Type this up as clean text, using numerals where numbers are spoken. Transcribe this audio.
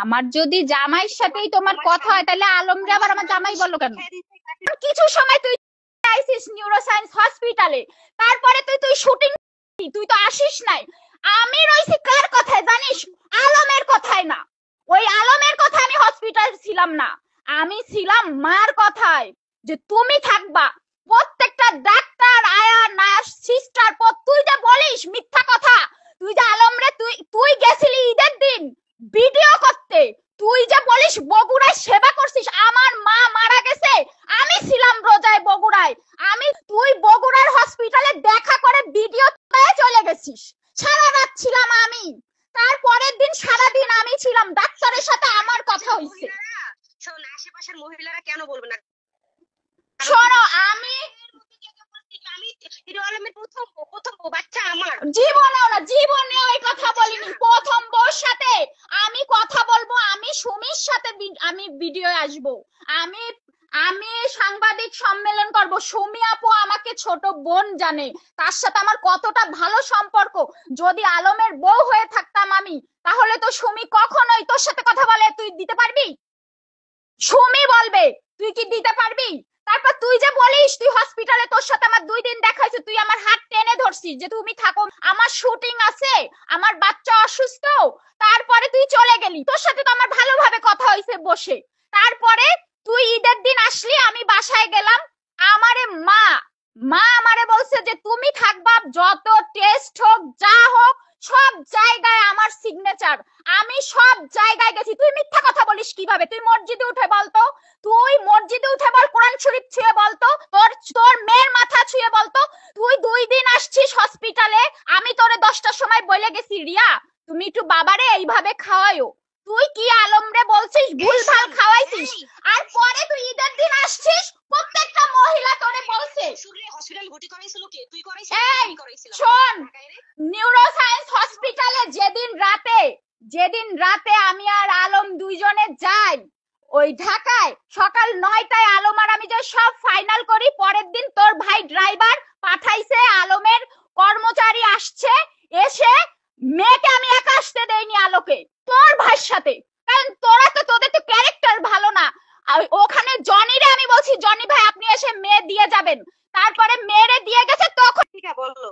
আমার যদি জামাইয়ের সাথেই তোমার কথা হয় তাহলে আলমরে আবার আমার জামাই বলো কেন? কিছু সময় তুই আইসিস নিউরোসায়েন্স হসপিটালে, তারপরে তুই শুটিং, তুই তো আসিস নাই। আমি রইছি কার কথায় জানিস? আলমের কথায় না। ওই আলমের কথায় আমি হসপিটাল ছিলাম না, আমি ছিলাম মার কথায়, যে তুমি থাকবা। প্রত্যেকটা ডাক্তার আয়া নার্স সিস্টার তুই যে বলিস মিথ্যা কথা, তুই যে আলমরে তুই গেছিলি ঈদের দিন ভিডিও করতে, তুই যে বলিস বগুড়ায় সেবা করছিস, আমার মা মারা গেছে, আমি ছিলাম রোজায় বগুড়ায়, তুই বগুড়ার হসপিটালে দেখা করে ভিডিও চলে গেছিস, সারা রাত ছিলাম আমি, তারপরের দিন সারা দিন আমি ছিলাম, ডাক্তারের সাথে আমার কথা হইছে। শোন, আশেপাশের মহিলারা কেন বলবে না? শোনো, আমি জীবনেও না, জীবনে ওই কথা বলিনি। প্রথম বউর সাথে আমি কথা বলবো, আমি সুমির সাথে আমি ভিডিও আসবো, আমি আমি সাংবাদিক সম্মেলন করব। সুমি আপু আমাকে ছোট বোন জানে, তার সাথে আমার কতটা ভালো সম্পর্ক। যদি আলমের বউ হয়ে থাকতাম আমি, তাহলে তো সুমি কখনোই তোর সাথে কথা বলে তুই দিতে পারবি? সুমি বলবে তুই কি দিতে পারবি? তারপর তুই যে বলিস তুই হসপিটালে, তোর সাথে আমার 2 দিন দেখা হয়েছে, তুই আমার হাত টেনে ধরছিস যে তুমি থাকো, আমার শুটিং আছে, আমার বাচ্চা অসুস্থ, তারপরে তুই চলে গেলি। তোর সাথে তো আমার ভালোভাবে কথা হয়েছে বসে, তারপরে তুই ঈদের দিন আসলি, আমি বাসায় গেলাম, আমারে মা মা আমারে বলছে যে তুমি থাকবা, যত টেস্ট হোক যা হোক সব জায়গায় আমার সিগনেচার, আমি সব জায়গায় গেছি। তুই মিথ্যা কথা বলিস কিভাবে? তুই মসজিদে উঠে বলতো, তুই মসজিদে উঠে বল, কোরআন শরীফ ছুঁয়ে বলতো, তোর মেয়ের মাথা ছুঁয়ে বলতো, তুই 2 দিন আসছিস হসপিটালে, আমি তোরে 10টার সময় বলে গেছি রিয়া তুমি একটু বাবারে এইভাবে খাওয়াইও, তুই কি আলমরে বলছিস ভুলভাল খাওয়াইছিস, আর পরে তুই ঈদের দিন আসছিস, প্রত্যেকটা মহিলা তোরে বলছে। হসপিটাল ভর্তি করাইছিল কে? তুই করাইছিস? এই আমি করাইছিলাম। শোন, নিউরোসায়েন্স হসপিটালে যেদিন রাতে আমি আর আলম দুইজনে যাই ওই ঢাকায়, সকাল 9টায় আলম আর আমি যে সব ফাইনাল করি, পরের দিন তোর ভাই ড্রাইভার পাঠাইছে, আলমের কর্মচারী আসছে, এসে মেয়েকে আমি একা আসতে দেইনি আলোকে, তোর ভাইয়ের সাথে, কারণ তোদের তো ক্যারেক্টার ভালো না। ওখানে জনিরে আমি বলছি জনি ভাই আপনি এসে মেয়ে দিয়ে যাবেন, তারপরে মেয়েরে দিয়ে গেছে, তখন ঠিক আছে বললো